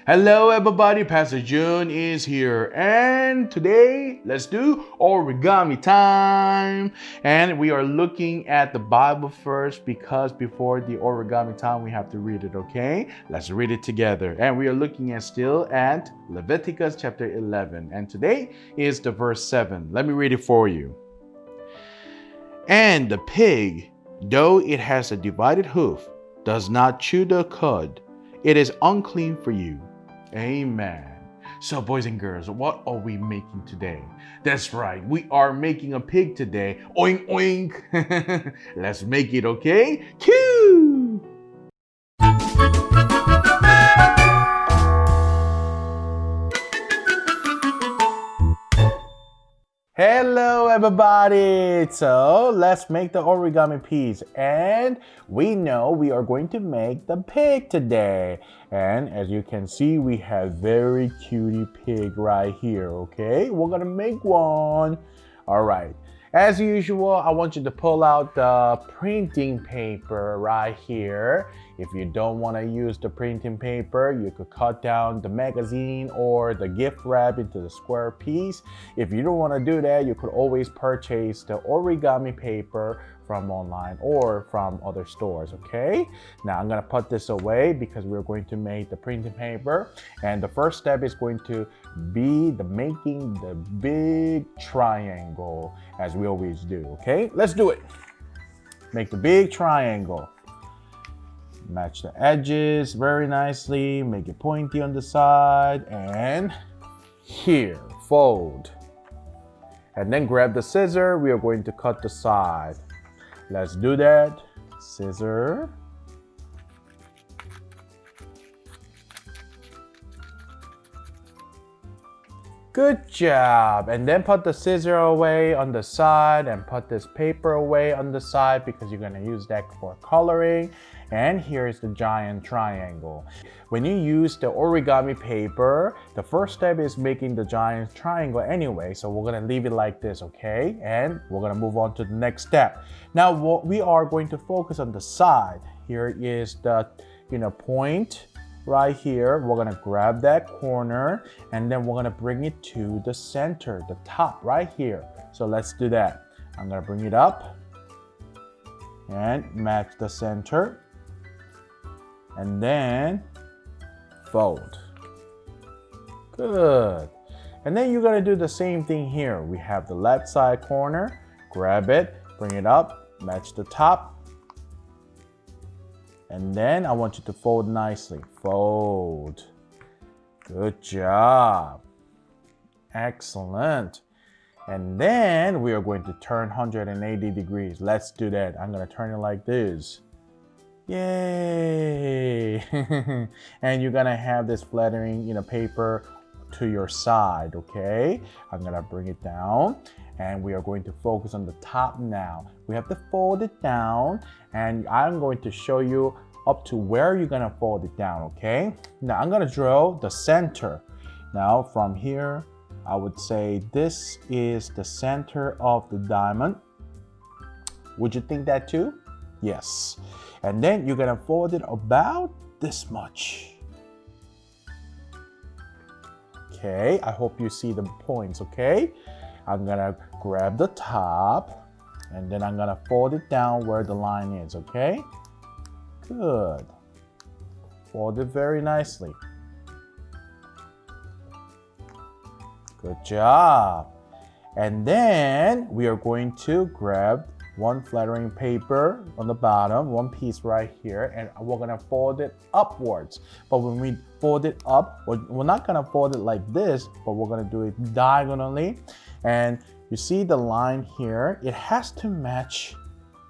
Hello everybody, Pastor Joon is here, and today let's do origami time. And we are looking at the Bible first because before the origami time we have to read it, okay? Let's read it together. And we are looking still at Leviticus chapter 11, and today is the verse 7. Let me read it for you. And the pig, though it has a divided hoof, does not chew the cud. It is unclean for you. Amen. So boys and girls, what are we making today? That's right, we are making a pig today. Oink oink. Let's make it, okay? Cue! Hello everybody! So let's make the origami piece, and we know we are going to make the pig today. And as you can see, we have very cutie pig right here, okay? We're gonna make one. All right. As usual, I want you to pull out the printing paper right here. If you don't want to use the printing paper, you could cut down the magazine or the gift wrap into the square piece. If you don't want to do that, you could always purchase the origami paper from online or from other stores, okay? Now I'm gonna put this away because we're going to make the printing paper. And the first step is going to be making the big triangle as we always do, okay? Let's do it. Make the big triangle. Match the edges very nicely, make it pointy on the side, and here, fold. And then grab the scissor, we are going to cut the side. Let's do that. Scissor. Good job. And then put the scissor away on the side and put this paper away on the side because you're going to use that for coloring. And here is the giant triangle. When you use the origami paper, the first step is making the giant triangle anyway. So we're going to leave it like this, okay? And we're going to move on to the next step. Now we are going to focus on the side. Here is the point right here. We're going to grab that corner and then we're going to bring it to the center, the top right here. So let's do that. I'm going to bring it up and match the center. And then fold. Good. And then you're going to do the same thing here. We have the left side corner. Grab it, bring it up, match the top. And then I want you to fold nicely. Fold. Good job. Excellent. And then we are going to turn 180 degrees. Let's do that. I'm going to turn it like this. Yay! And you're gonna have this flattering, paper to your side, okay? I'm gonna bring it down and we are going to focus on the top now. We have to fold it down and I'm going to show you up to where you're gonna fold it down, okay? Now I'm gonna draw the center. Now from here, I would say this is the center of the diamond. Would you think that too? Yes. And then you're gonna fold it about this much. Okay, I hope you see the points, okay? I'm gonna grab the top and then I'm gonna fold it down where the line is, okay? Good. Fold it very nicely. Good job. And then we are going to grab one flattering paper on the bottom, one piece right here, and we're gonna fold it upwards. But when we fold it up, we're not gonna fold it like this, but we're gonna do it diagonally. And you see the line here, it has to match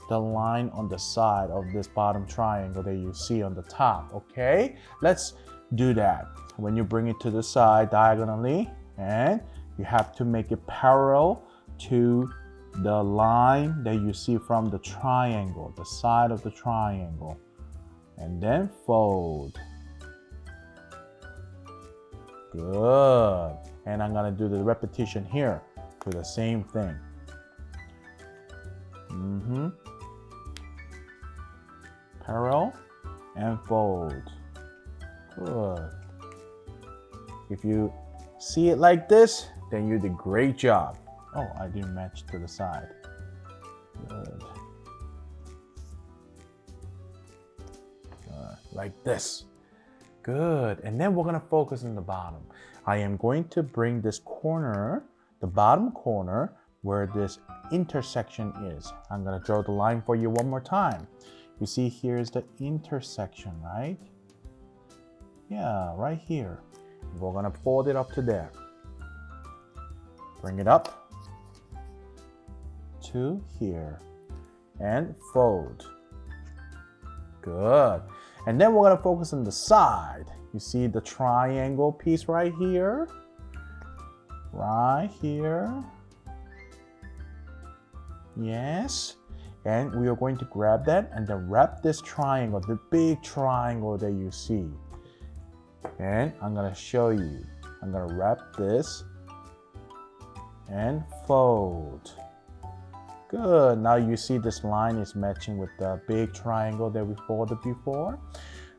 the line on the side of this bottom triangle that you see on the top, okay? Let's do that. When you bring it to the side diagonally, and you have to make it parallel to the line that you see from the triangle, the side of the triangle, and then fold. Good. And I'm gonna do the repetition here for the same thing. Parallel and fold. Good. If you see it like this, then you did great job. Oh, I didn't match to the side. Good. Good. Like this. Good. And then we're going to focus on the bottom. I am going to bring this corner, the bottom corner, where this intersection is. I'm going to draw the line for you one more time. You see here's the intersection, right? Yeah, right here. We're going to fold it up to there. Bring it up to here and fold. Good. And then we're going to focus on the side. You see the triangle piece right here? Right here. Yes. And we are going to grab that and then wrap this triangle, the big triangle that you see. And I'm going to show you. I'm going to wrap this and fold. Good. Now you see this line is matching with the big triangle that we folded before.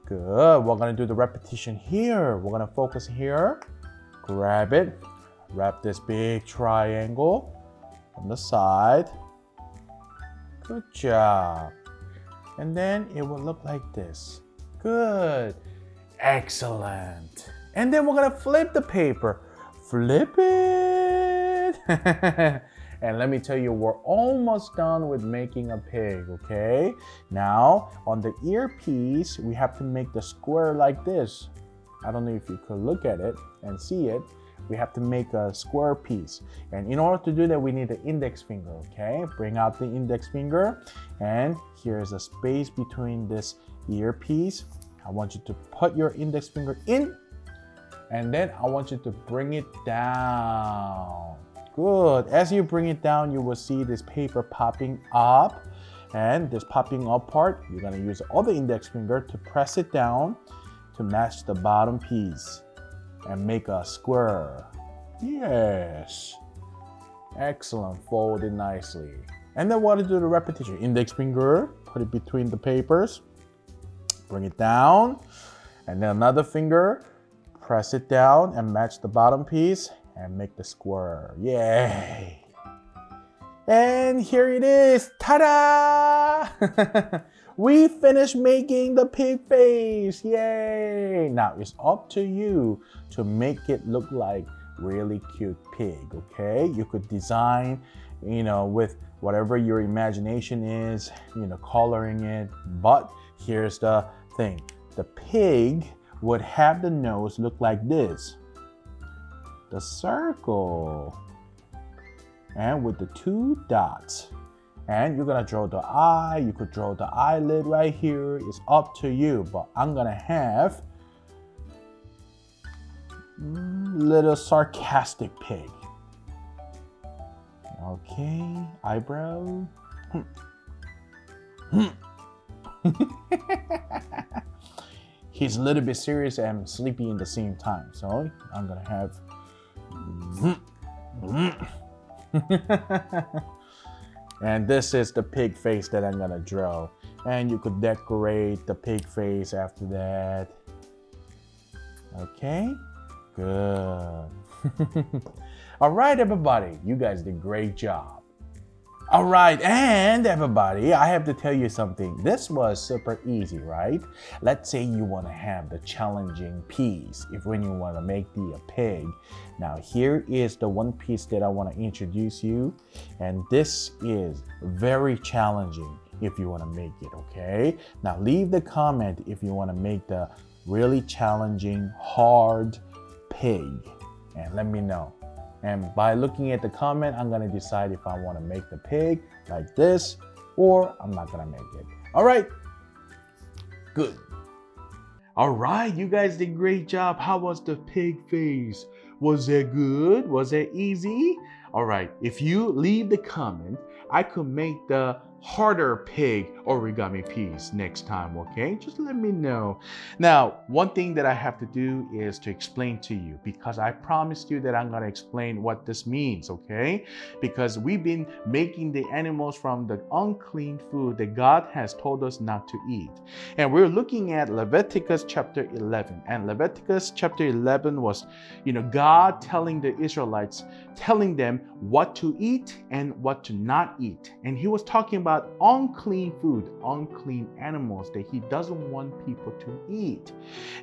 Good. We're going to do the repetition here. We're going to focus here. Grab it. Wrap this big triangle on the side. Good job. And then it will look like this. Good. Excellent. And then we're going to flip the paper. Flip it. And let me tell you, we're almost done with making a pig, okay? Now, on the earpiece, we have to make the square like this. I don't know if you could look at it and see it. We have to make a square piece. And in order to do that, we need the index finger, okay? Bring out the index finger. And here's a space between this earpiece. I want you to put your index finger in. And then I want you to bring it down. Good. As you bring it down, you will see this paper popping up. And this popping up part, you're going to use the other index finger to press it down to match the bottom piece and make a square. Yes. Excellent. Fold it nicely. And then we're going to do the repetition. Index finger, put it between the papers. Bring it down. And then another finger, press it down and match the bottom piece and make the square. Yay! And here it is. Ta-da! We finished making the pig face. Yay! Now it's up to you to make it look like really cute pig, okay? You could design, with whatever your imagination is, coloring it. But here's the thing. The pig would have the nose look like this. The circle. And with the 2 dots. And you're gonna draw the eye. You could draw the eyelid right here. It's up to you. But I'm gonna have little sarcastic pig. Okay, eyebrow. He's a little bit serious and sleepy in the same time. So I'm gonna have and this is the pig face that I'm gonna draw. And you could decorate the pig face after that. Okay, good. All right, everybody, you guys did a great job. All right, and everybody, I have to tell you something. This was super easy, right? Let's say you want to have the challenging piece when you want to make a pig. Now, here is the one piece that I want to introduce you. And this is very challenging if you want to make it, okay? Now, leave the comment if you want to make the really challenging, hard pig. And let me know. And by looking at the comment, I'm gonna decide if I wanna make the pig like this or I'm not gonna make it. All right, good. All right, you guys did a great job. How was the pig face? Was it good? Was it easy? All right, if you leave the comment, I could make the harder pig origami piece next time, okay? Just let me know. Now, one thing that I have to do is to explain to you, because I promised you that I'm going to explain what this means, okay? Because we've been making the animals from the unclean food that God has told us not to eat. And we're looking at Leviticus chapter 11. And Leviticus chapter 11 was, God telling the Israelites, telling them what to eat and what to not eat. And he was talking about unclean food, unclean animals that he doesn't want people to eat.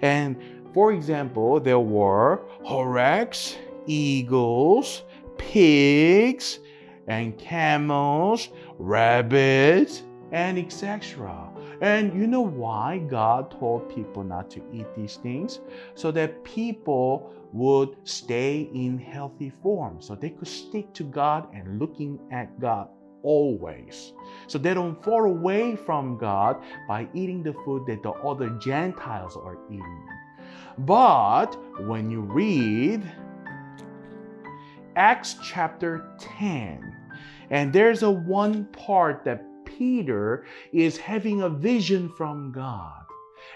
And for example, there were horax, eagles, pigs, and camels, rabbits, and etc. And you know why God told people not to eat these things? So that people would stay in healthy form, so they could stick to God and looking at God always. So they don't fall away from God by eating the food that the other Gentiles are eating. But when you read Acts chapter 10, and there's a one part that Peter is having a vision from God.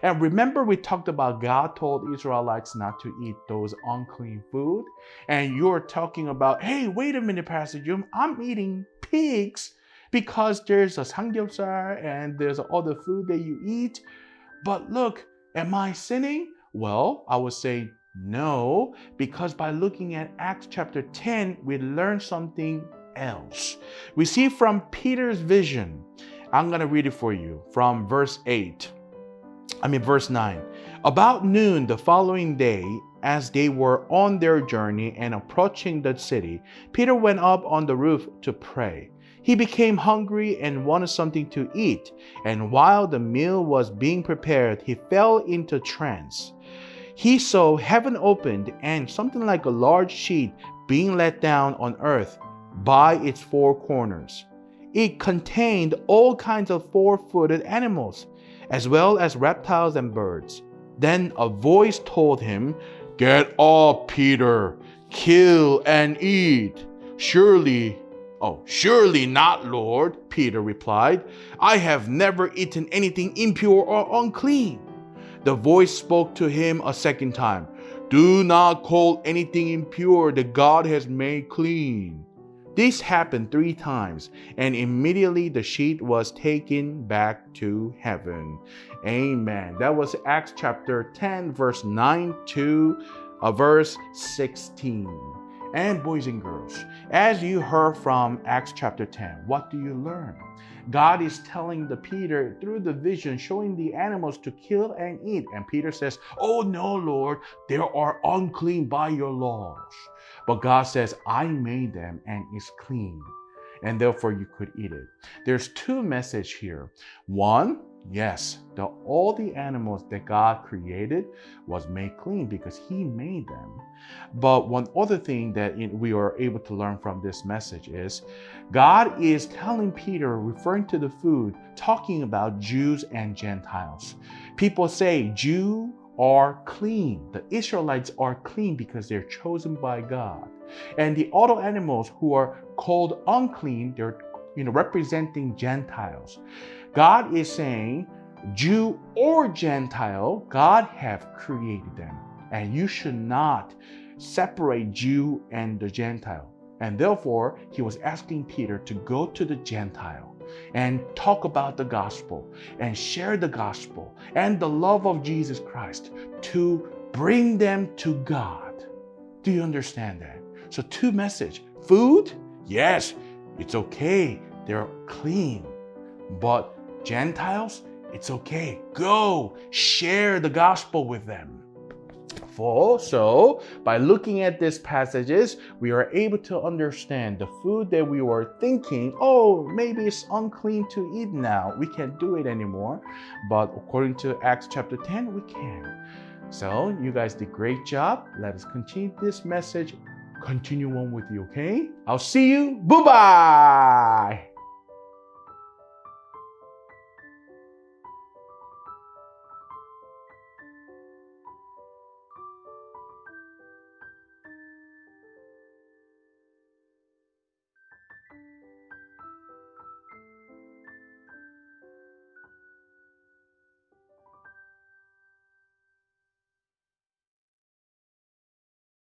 And remember, we talked about God told Israelites not to eat those unclean food. And you're talking about, hey, wait a minute, Pastor Joon, I'm eating pigs because there's a samgyeopsal and there's other food that you eat. But look, am I sinning? Well, I would say no, because by looking at Acts chapter 10, we learn something else. We see from Peter's vision. I'm going to read it for you from verse 9. About noon the following day, as they were on their journey and approaching the city, Peter went up on the roof to pray. He became hungry and wanted something to eat, and while the meal was being prepared, he fell into trance. He saw heaven opened and something like a large sheet being let down on earth by its four corners. It contained all kinds of four-footed animals, as well as reptiles and birds. Then a voice told him, "Get up, Peter, kill and eat." Surely not, Lord," Peter replied. "I have never eaten anything impure or unclean." The voice spoke to him a second time. "Do not call anything impure that God has made clean." This happened 3 times, and immediately the sheet was taken back to heaven. Amen. That was Acts chapter 10, verse 9 to verse 16. And boys and girls, as you heard from Acts chapter 10, what do you learn? God is telling the Peter through the vision, showing the animals to kill and eat. And Peter says, "Oh no, Lord, they are unclean by your laws." But God says, "I made them and it's clean, and therefore you could eat it." There's 2 messages here. One, yes, all the animals that God created was made clean because he made them. But one other thing that we are able to learn from this message is God is telling Peter, referring to the food, talking about Jews and Gentiles. People say Jews are clean. The Israelites are clean because they're chosen by God. And the other animals who are called unclean, they're representing Gentiles. God is saying, Jew or Gentile, God have created them. And you should not separate Jew and the Gentile. And therefore, he was asking Peter to go to the Gentile and talk about the gospel and share the gospel and the love of Jesus Christ to bring them to God. Do you understand that? So 2 messages. Food, yes, it's okay. They're clean. But Gentiles, it's okay. Go share the gospel with them. So, by looking at these passages, we are able to understand the food that we were thinking, oh, maybe it's unclean to eat now. We can't do it anymore. But according to Acts chapter 10, we can. So, you guys did a great job. Let us continue this message. Continue on with you, okay? I'll see you. Bye-bye.